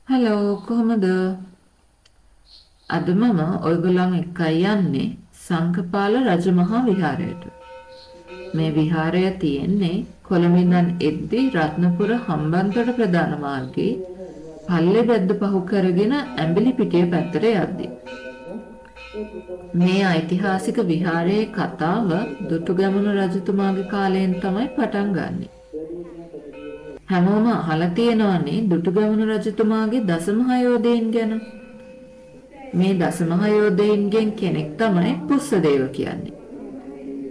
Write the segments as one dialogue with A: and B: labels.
A: Hello කොහමද? අද මම ඔයගොල්ලන් එක්කයි යන්නේ සංකපාල රජමහා විහාරයට. මේ විහාරය තියෙන්නේ කොළඹ ඉඳන් එද්දි රත්නපුර හම්බන්තොට ප්‍රධාන මාර්ගයේ පල්ලේ බැද්ද පහු කරගෙන ඇඹිලි පිටිය පැත්තට යද්දී. මේ ඓතිහාසික විහාරයේ කතාව දුටුගැමුණු රජතුමාගේ කාලයෙන් තමයි පටන් ගන්නෙ. හැමෝම අහලා තියෙනවනේ දුටුගැමුණු රජතුමාගේ දසමහයෝධයන් ගැන. මේ දසමහයෝධයන්ගෙන් කෙනෙක් තමයි පුස්සදේව කියන්නේ.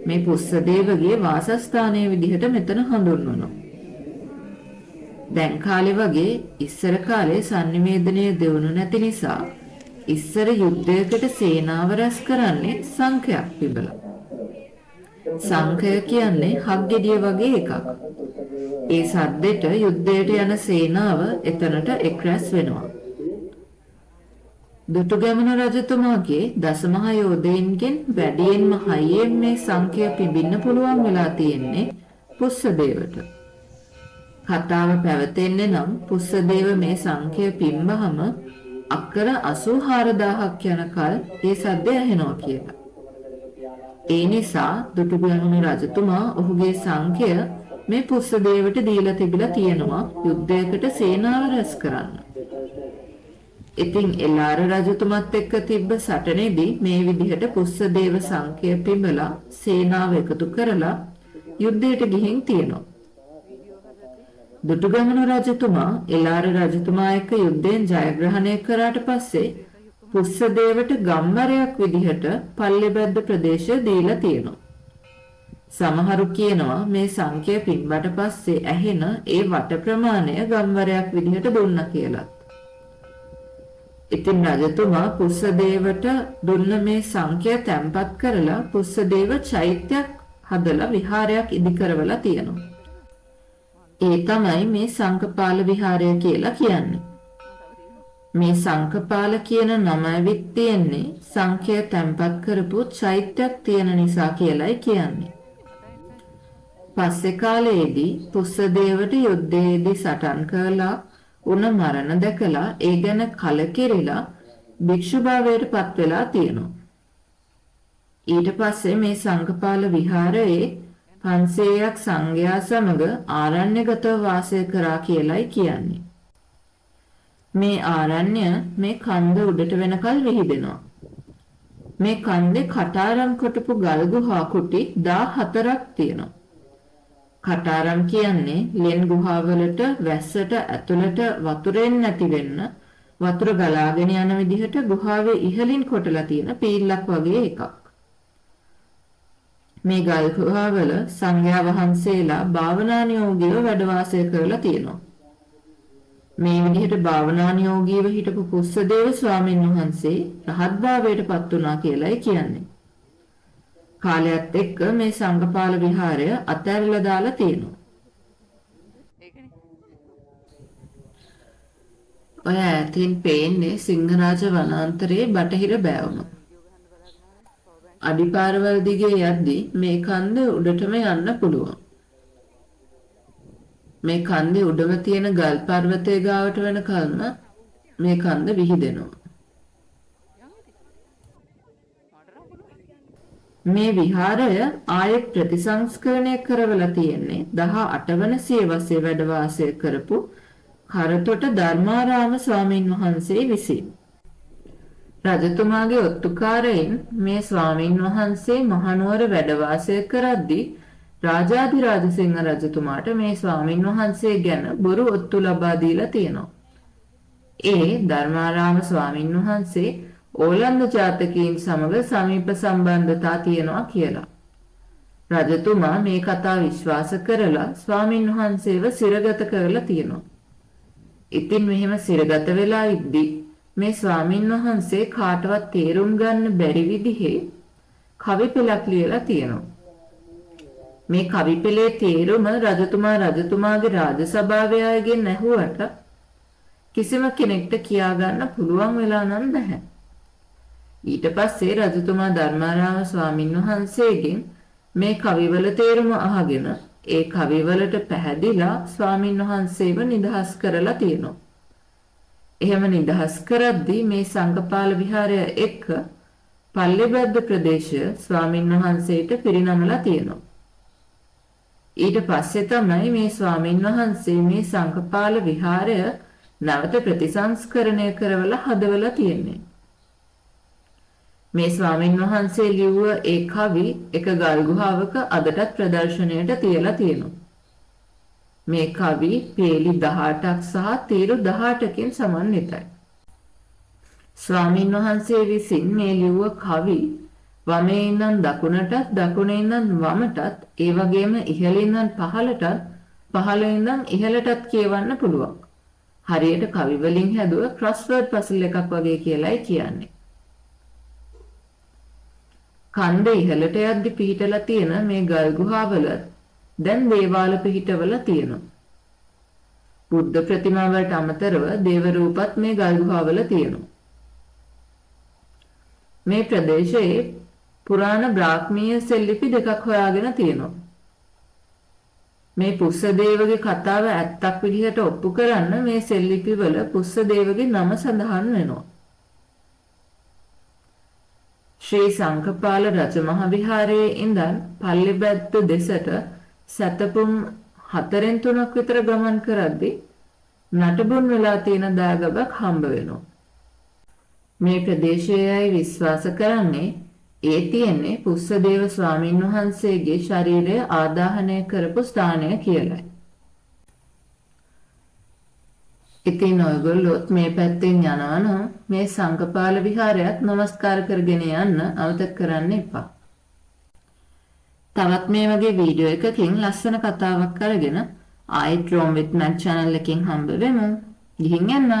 A: මේ පුස්සදේවගේ වාසස්ථානයේ විදිහට මෙතන හඳුන්වනවා. දැන් කාලේ වගේ ඉස්සර කාලේ sannivedanaya දෙවුණු නැති නිසා ඉස්සර යුද්ධයකට සේනාව රැස් කරන්නේ සංඛයක් පිබලා. සංඛය කියන්නේ හග්ගෙඩිය වගේ එකක්. ඒ සද්දෙට යුද්ධයට යන සේනාව එතනට එක් රැස් වෙනවා. දුටුගැමුණු රජතුමාගේ දසමහා යෝධයන්ගෙන් වැඩියෙන්ම හයියෙන් මේ සංඛය පිඹින්න පුළුවන් වෙලා තියෙන්නේ පුස්සදේවට. කතාව පැවතෙන්නේ නම් පුස්සදේව මේ සංඛය පිම්බහම අක්කර 84000ක් යනකල් ඒ සද්දය ඇහෙනවා කියලා. ඒ නිසා දුටුගැමුණු රජතුමා ඔහුගේ සංඛය මේ පුස්සදේවට දීලා තිබිලා තියෙනවා යුද්ධයකට සේනාව රැස් කරන්න. ඉතින් එළාර රජතුමත් එක්ක තිබ්බ සටනේදී මේ විදිහට පුස්සදේව සංඛය පිඹලා සේනාව එකතු කරලා යුද්ධයට ගිහින් තියෙනවා. දුටුගැමුණු රජතුමා එළාර රජතුමා එක්ක යුද්ධයෙන් ජයග්‍රහණය කරාට පස්සේ පුස්සදේවට ගම්වරයක් විදිහට පල්ලෙබැද්ද ප්‍රදේශය දීලා තියෙනවා. සමහරු කියනවා මේ සංඛ්‍ය පින්බට පස්සේ ඇහෙන ඒ වට ප්‍රමාණය ගම්වරයක් විදිහට දුන්නා කියලා. ඉතින් රජතුමා පුස්සදේවට දුන්න මේ සංඛ්‍ය තැන්පත් කරලා පුස්සදේව චෛත්‍යයක් හදලා විහාරයක් ඉදි කරවලා තියෙනවා. ඒ තමයි මේ සංකපාල විහාරය කියලා කියන්නේ. මේ සංකපාල කියන නම ඇවිත් තියෙන්නේ සංඛ්‍ය තැන්පත් කරපු චෛත්‍යයක් තියෙන නිසා කියලායි කියන්නේ. පස්සේ කාලයේදී පුස්සදේවට යුද්ධයේදී සටන් කළා උන මරණ දැකලා ඒ ගැන කලකිරිලා භික්ෂුභාවයට පත් වෙලා තියෙනවා. ඊට පස්සේ මේ සංකපාල විහාරයේ 500ක් සංඝයා සමග ආරණ්‍යගතව වාසය කරා කියලායි කියන්නේ. මේ ආරණ්‍ය මේ කන්ද උඩට වෙනකල් විහිදෙනවා. මේ කන්දේ කටාරම් කොටපු ගල් ගුහා කුටි 14ක් තියෙනවා. කටාරම් කියන්නේ ලෙන් ගුහාවලට වැස්සට ඇතුළට වතුරෙන් නැති වෙන්න වතුර ගලාගෙන යන විදිහට ගුහාවේ ඉහළින් කොටලා තියෙන පීල්ලක් වගේ එකක්. මේ ගල් ගුහාවල සංඝයා වහන්සේලා භාවනානුයෝගීව වැඩ වාසය කරලා තියෙනවා. මේ විදිහට භාවනානුයෝගීව හිටපු පුස්සදේව ස්වාමීන් වහන්සේ රහත් භාවයට පත් වුණා කියලායි කියන්නේ. කාලයත් එක්ක මේ සංඝපාල විහාරය අතහැරලා දාලා තියෙනවා. ඔය ඈතින් පේන්නේ සිංහරාජ වනාන්තරයේ බටහිර බෑවුම. අඩිපාරවල් දිගේ යද්දී මේ කන්ද උඩටම යන්න පුළුවන්. මේ කන්දේ උඩම තියෙන ගල් පර්වතයේ ගාවට වෙනකල්ම මේ කන්ද විහිදෙනවා. මේ විහාරය ආයෙත් ප්‍රතිසංස්කරණය කරවලා තියෙන්නේ 18 වන සියවසේ වැඩ වාසය කරපු කරතොට ධර්මාරාම ස්වාමින් වහන්සේ විසින්. රජතුමාගේ ඔත්තුකාරයින් මේ ස්වාමින් වහන්සේ මහනුවර වැඩ වාසය කරද්දී රාජාධිරාජසිංහ රජතුමාට මේ ස්වාමින් වහන්සේ ගැන බොරු ඔත්තු ලබා දීලා තියෙනවා. ඒ ධර්මාරාම ස්වාමින් වහන්සේ ඕලන්ද ජාතකීන් සමග සමීප සම්බන්ධතා තියෙනවා කියලා. රජතුමා මේ කතාව විශ්වාස කරලා ස්වාමින් වහන්සේව සිරගත කරලා තියෙනවා. ඉතින් මෙහෙම සිරගත වෙලා ඉද්දී මේ ස්වාමින් වහන්සේ කාටවත් තේරුම් ගන්න බැරි විදිහේ කවි පෙළක් ලියලා තියෙනවා. මේ කවි පෙළේ තේරුම රජතුමාගේ රාජසභාවේ අයගෙන් ඇහුවට කිසිම කෙනෙක්ට කියා ගන්න පුළුවන් වෙලා නම් නැහැ. ඊට පස්සේ රජතුමා ධර්මාරාම ස්වාමින් වහන්සේගෙන් මේ කවිවල තේරුම අහගෙන ඒ කවිවලට පැහැදිලා ස්වාමින් වහන්සේව නිදහස් කරලා තියෙනවා. එහෙම නිදහස් කරද්දී මේ සංඝපාල විහාරය එක්ක පල්ලේබද්ද ප්‍රදේශය ස්වාමින් වහන්සේට පිරිනමලා තියෙනවා. ඊට පස්සේ තමයි මේ ස්වාමින් වහන්සේ මේ සංඝපාල විහාරය නැවත ප්‍රතිසංස්කරණය කරවලා හදවලා තියෙන්නේ. මේ ස්වාමින් වහන්සේ ලිව්ව ඒ කවි එක ගල් ගුහාවක අදටත් ප්‍රදර්ශනයට තියලා තියෙනවා. මේ කවි පේලි 18ක් සහ තීරු 18කින් සමන්විතයි. ස්වාමින් වහන්සේ විසින් මේ ලිව්ව කවි වමේ ඉඳන් දකුණටත් දකුණේ ඉඳන් වමටත් ඒ වගේම ඉහළින් ඉඳන් පහළටත් පහළින් ඉඳන් ඉහළටත් කියවන්න පුළුවන්. හරියට කවි වලින් හැදුව ක්‍රොස්වර්ඩ් පසල් එකක් වගේ කියලායි කියන්නේ. කන්ද ඉහළට යද්දි පිහිටලා තියෙන මේ ගල් ගුහාවල දැන් දේවාල පිහිටවලා තියෙනවා. බුද්ධ ප්‍රතිමා වලට අමතරව දේව රූපත් මේ ගල් ගුහාවල තියෙනවා. මේ ප්‍රදේශයේ පුරාණ බ්‍රාහ්මීය සෙල්ලිපි දෙකක් හොයාගෙන තියෙනවා. මේ පුස්සදේවගේ කතාව ඇත්තක් විදිහට ඔප්පු කරන්න මේ සෙල්ලිපිවල පුස්සදේවගේ නම සඳහන් වෙනවා. ශ්‍රී සංඝපාල රජමහ විහාරයේ ඉඳන් පල්ලේබද්ද දෙසට සතපුම් 4න් 3ක් විතර ගමන් කරද්දී නටබුන් වෙලා තියෙන දාගබක් හම්බ වෙනවා. මේ ප්‍රදේශයයි විශ්වාස කරන්නේ ඒ තියෙන්නේ පුස්සදේව ස්වාමින් වහන්සේගේ ශරීරය ආදාහනය කරපු ස්ථානය කියලයි. ඉතින් ඔයගොල්ලොත් මේ පැත්තෙන් යනවා නම් මේ සංඝපාල විහාරයත් නමස්කාර කරගෙන යන්න අමතක කරන්න එපා. තවත් මේ වගේ වීඩියෝ එකකින් ලස්සන කතාවක් අරගෙන ආයෙත් රෝම් විත් මැට් channel එකකින් හම්බ වෙමු. ගිහින් යන්න.